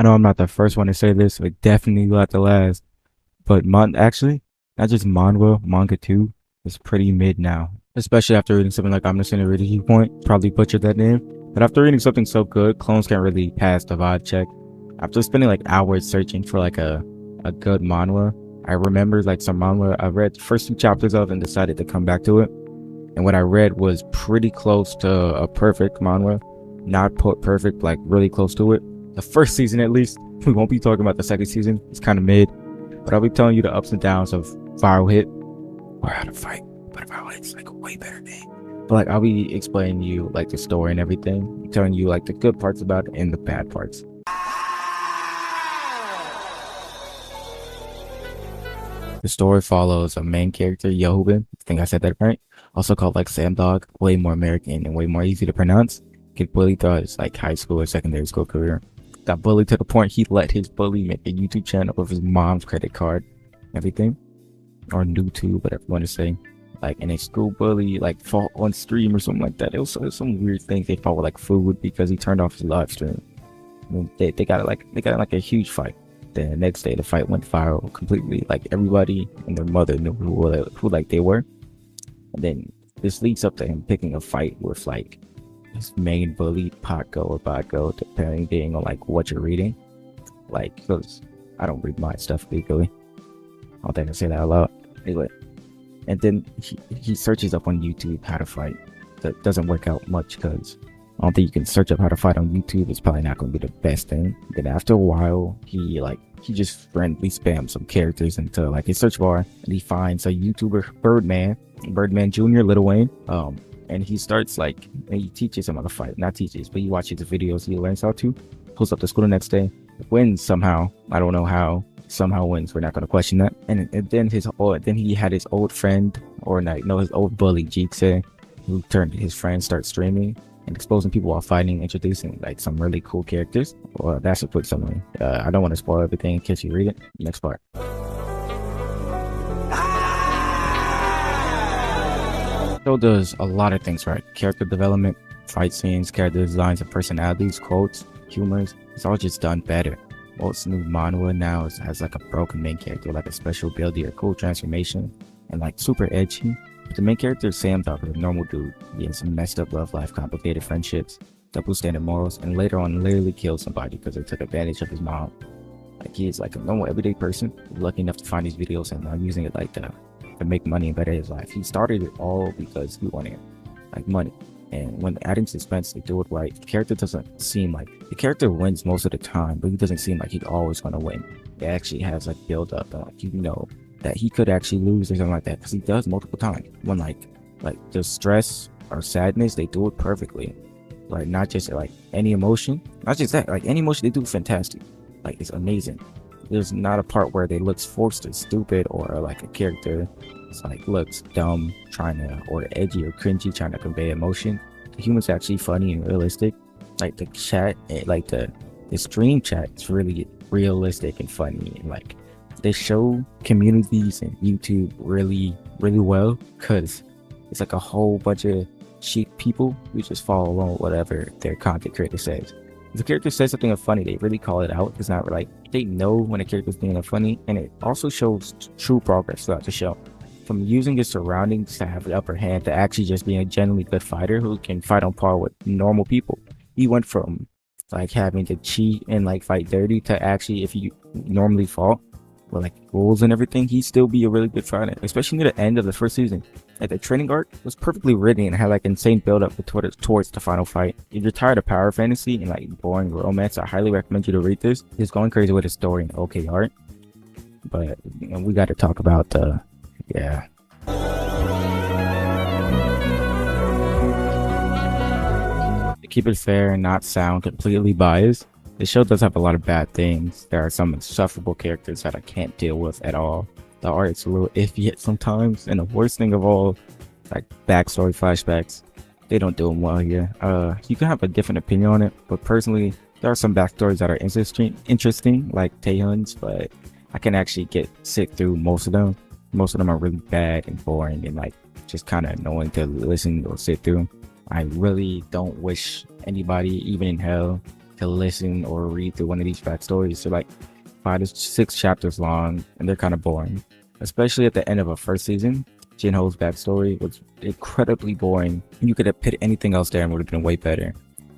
I know I'm not the first one to say this, but definitely not the last. But actually, not just manhwa, manga too, is pretty mid now. Especially after reading something like Omniscient Heredity Point, probably butchered that name. But after reading something so good, clones can't really pass the vibe check. After spending like hours searching for like a good manhwa, I remember like some manhwa I read the first two chapters of and decided to come back to it. And what I read was pretty close to a perfect manhwa. Not perfect, like really close to it. The first season at least. We won't be talking about the second season. It's kind of mid. But I'll be telling you the ups and downs of Viral Hit or How to Fight. But Viral Hit's like a way better name. But like I'll be explaining you like the story and everything, telling you like the good parts about it and the bad parts. The story follows a main character, Yehoben. I think I said that right. Also called like Sam Dog, way more American and way more easy to pronounce. Get bullied throughout his like high school or secondary school career. Got bullied to the point he let his bully make a YouTube channel with his mom's credit card, everything, or YouTube, whatever you want to say. Like, and a school bully like fought on stream or something like that. It was some weird things. They fought with like food because he turned off his live stream. And they got like a huge fight. The next day, the fight went viral completely. Like everybody and their mother knew who like they were. And then this leads up to him picking a fight with like his main bully, Paco or Baco, depending on like what you're reading. Like, because I don't read my stuff legally. I don't think I say that out loud. Anyway, and then he searches up on YouTube how to fight. That doesn't work out much because I don't think you can search up how to fight on YouTube. It's probably not going to be the best thing. Then after a while, he just randomly spams some characters into like his search bar, and he finds a YouTuber, Birdman Jr., Lil Wayne. And he starts like, and he teaches him how to fight. Not teaches, but he watches the videos. He learns how to. Pulls up to school the next day, wins somehow. I don't know how. Somehow wins. We're not going to question that. And then he had his old friend, or not, no, his old bully, Jikse, who turned his friend, start streaming and exposing people while fighting, introducing like some really cool characters. Well, that's a quick summary. I don't want to spoil everything in case you read it. Next part. Show does a lot of things right. Character development, fight scenes, character designs, and personalities, quotes, humors. It's all just done better. Most new manhwa now has like a broken main character, like a special ability or cool transformation, and like super edgy. But the main character is Sam Dog, a normal dude. He has some messed up love life, complicated friendships, double standard morals, and later on literally killed somebody because they took advantage of his mom. Like he is like a normal everyday person, lucky enough to find these videos and using it like to make money and better his life. He started it all because he wanted like money. And when adding suspense, they do it right. The character doesn't seem like the character wins most of the time, but he doesn't seem like he's always gonna win. It actually has like build up, and like you know that he could actually lose or something like that, because he does multiple times. When like the stress or sadness, they do it perfectly. Like not just like any emotion, not just that, like any emotion, they do fantastic. Like it's amazing. There's not a part where they looks forced or stupid, or like a character it's like looks dumb trying to, or edgy or cringy trying to convey emotion. The humor's actually funny and realistic. Like the chat, like the stream chat is really realistic and funny, and like they show communities and YouTube really well, because it's like a whole bunch of cheap people who just follow along with whatever their content creator says. If the character says something funny, they really call it out. It's not like they know when a character's being funny, and it also shows true progress throughout the show. From using his surroundings to have the upper hand to actually just being a genuinely good fighter who can fight on par with normal people. He went from like having to cheat and like fight dirty to actually, if you normally fought with like rules and everything, he'd still be a really good fighter, especially near the end of the first season. Like the training arc was perfectly written and had like insane build up towards the final fight. If you're tired of power fantasy and like boring romance, I highly recommend you to read this. It's going crazy with the story and okay art. But you know, we got to talk about the yeah. To keep it fair and not sound completely biased, the show does have a lot of bad things. There are some insufferable characters that I can't deal with at all. The art's a little iffy at sometimes, and the worst thing of all, like backstory flashbacks, they don't do them well here. You can have a different opinion on it, but personally, there are some backstories that are interesting, like Taehyun's, but I can actually sit through most of them. Most of them are really bad and boring and like just kind of annoying to listen or sit through. I really don't wish anybody, even in hell, to listen or read through one of these backstories. They're like 5 to 6 chapters long, and they're kind of boring. Especially at the end of a first season, Jinho's backstory was incredibly boring. You could have put anything else there and would have been way better.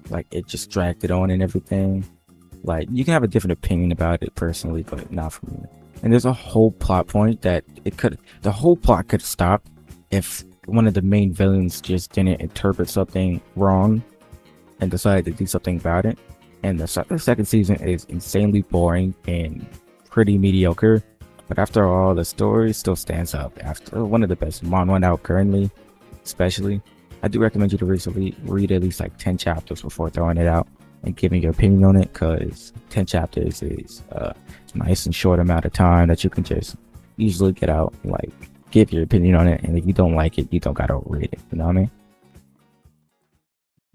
Like it just dragged it on and everything. Like you can have a different opinion about it personally, but not for me. And there's a whole plot point that the whole plot could stop if one of the main villains just didn't interpret something wrong and decided to do something about it. And the second season is insanely boring and pretty mediocre. But after all, the story still stands up. After one of the best manhwa out currently, especially, I do recommend you to recently read at least like 10 chapters before throwing it out and giving your opinion on it, because 10 chapters is a nice and short amount of time that you can just easily get out, like give your opinion on it. And if you don't like it, you don't gotta read it. You know what I mean?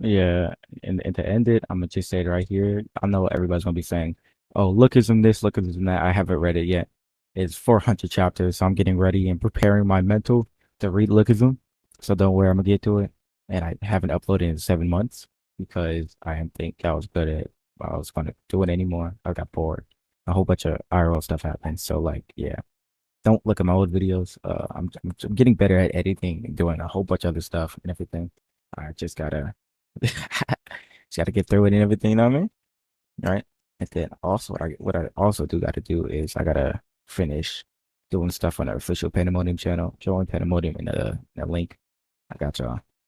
Yeah, and to end it, I'm gonna just say it right here. I know everybody's gonna be saying, "Oh, lookism this, lookism that." I haven't read it yet. It's 400 chapters, so I'm getting ready and preparing my mental to read lookism. So don't worry, I'm gonna get to it. And I haven't uploaded in 7 months because I didn't think I was good at. I was gonna do it anymore. I got bored. A whole bunch of IRL stuff happened. So like, yeah, don't look at my old videos. I'm getting better at editing and doing a whole bunch of other stuff and everything. I just gotta just gotta get through it and everything, you know what I mean? All right. And then also what I also do gotta do is I gotta finish doing stuff on the official Pandemonium channel. Join Pandemonium in the link. I got y'all.